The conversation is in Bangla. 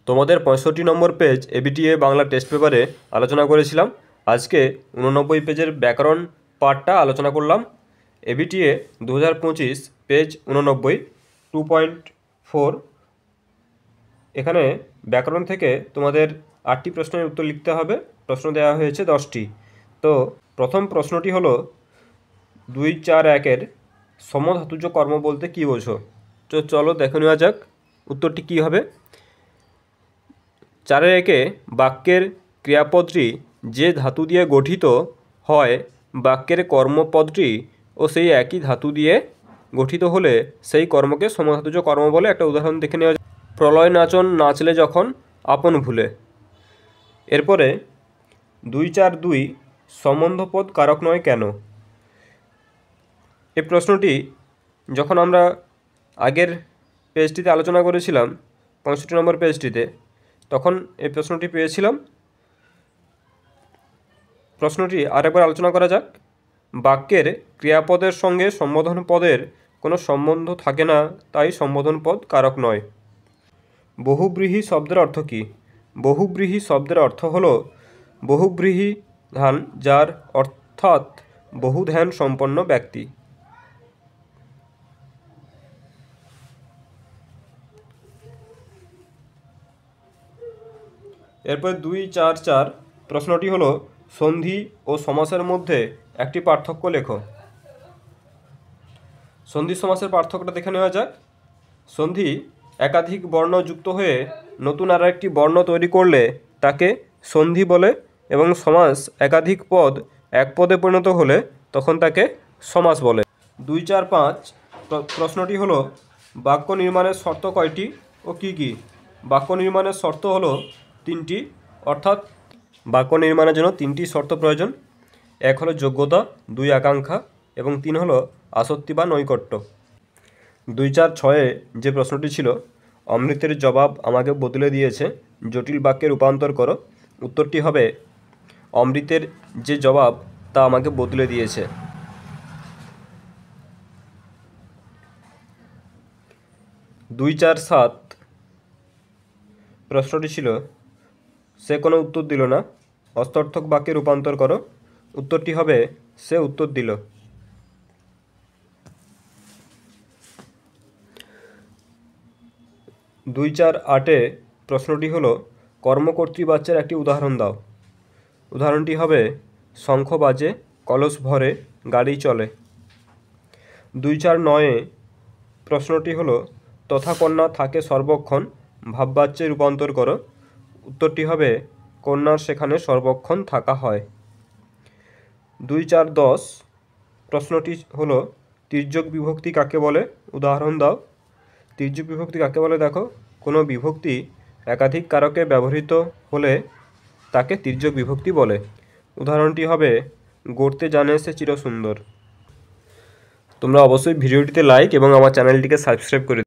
তোমাদের 65 নম্বর পেজ এবিটিএ বাংলা টেস্ট পেপারে আলোচনা করেছিলাম। আজকে 89 পেজের ব্যাকরণ পার্টটা আলোচনা করলাম। ABTA 2025 page 89 2.4। এখানে ব্যাকরণ থেকে তোমাদের 8টি প্রশ্নের উত্তর লিখতে হবে। প্রশ্ন দেওয়া হয়েছে 10টি। তো প্রথম প্রশ্নটি হলো 2-4-1-এর সমধাতুজ কর্ম বলতে কী বোঝো? তো চলো দেখে নেওয়া যাক উত্তরটি কী হবে। 4-1-এ বাক্যের ক্রিয়াপদটি যে ধাতু দিয়ে গঠিত হয়, বাক্যের কর্মপদটি ও সেই একই ধাতু দিয়ে গঠিত হলে সেই কর্মকে সমধাতুজ কর্ম বলে। একটা উদাহরণ দেখে নেওয়া যাক। প্রলয় নাচন নাচলে যখন আপন ভুলে। এরপরে 2-4-2 সম্বন্ধপদ কারক নয় কেন? এই প্রশ্নটি যখন আমরা আগের পেজটিতে আলোচনা করেছিলাম 65 নম্বর পেজটিতে, তখন এই প্রশ্নটি পেয়েছিলাম। প্রশ্নটি আরেকবার আলোচনা করা যাক। বাক্যের ক্রিয়াপদের সঙ্গে সম্বোধন পদের কোনো সম্বন্ধ থাকে না, তাই সম্বোধন পদ কারক নয়। বহুব্রীহি শব্দের অর্থ কী? বহুব্রীহি শব্দের অর্থ হলো বহুব্রীহি ধান, যার অর্থাৎ বহু ধ্যান সম্পন্ন ব্যক্তি। এরপর 2-4-4 প্রশ্নটি হলো সন্ধি ও সমাসের মধ্যে একটি পার্থক্য লেখো। সন্ধি সমাসের পার্থক্যটা দেখে নেওয়া যাক। সন্ধি একাধিক বর্ণ যুক্ত হয়ে নতুন আর একটি বর্ণ তৈরি করলে তাকে সন্ধি বলে, এবং সমাস একাধিক পদ এক পদে পরিণত হলে তখন তাকে সমাস বলে। 2-4-5 প্রশ্নটি হলো বাক্য নির্মাণের শর্ত কয়টি ও কী কী? বাক্য নির্মাণের শর্ত হলো 3টি, অর্থাৎ বাক্য নির্মাণের জন্য 3টি শর্ত প্রয়োজন। 1 হলো যোগ্যতা, 2 আকাঙ্ক্ষা এবং 3 হলো আসক্তি বা নৈকট্য। 2-4-6-এ যে প্রশ্নটি ছিল অমৃতের জবাব আমাকে বদলে দিয়েছে, জটিল বাক্যে রূপান্তর করো। উত্তরটি হবে অমৃতের যে জবাব তা আমাকে বদলে দিয়েছে। 2-4-7 প্রশ্নটি ছিল সে কোনো উত্তর দিল না, অস্তর্থক বাক্যে রূপান্তর করো। উত্তরটি হবে সে উত্তর দিল। 2-4-8-এ প্রশ্নটি হলো কর্মকর্তৃ বাচ্চার একটি উদাহরণ দাও। উদাহরণটি হবে শঙ্খ বাজে, কলস ভরে, গাড়ি চলে। 2-4-9-এ প্রশ্নটি হলো তথা কন্যা থাকে সর্বক্ষণ, ভাববাচ্যে রূপান্তর করো। উত্তরটি হবে কন্যার সেখানে সর্বক্ষণ থাকা হয়। 2-4-10 প্রশ্নটি হলো তির্যক বিভক্তি কাকে বলে? উদাহরণ দাও। তির্যক বিভক্তি কাকে বলে দেখো, কোনো বিভক্তি একাধিক কারকে ব্যবহৃত হলে তাকে তির্যক বিভক্তি বলে। উদাহরণটি হবে গড়তে জানে সে চিরসুন্দর। তোমরা অবশ্যই ভিডিওটিতে লাইক এবং আমার চ্যানেলটিকে সাবস্ক্রাইব করে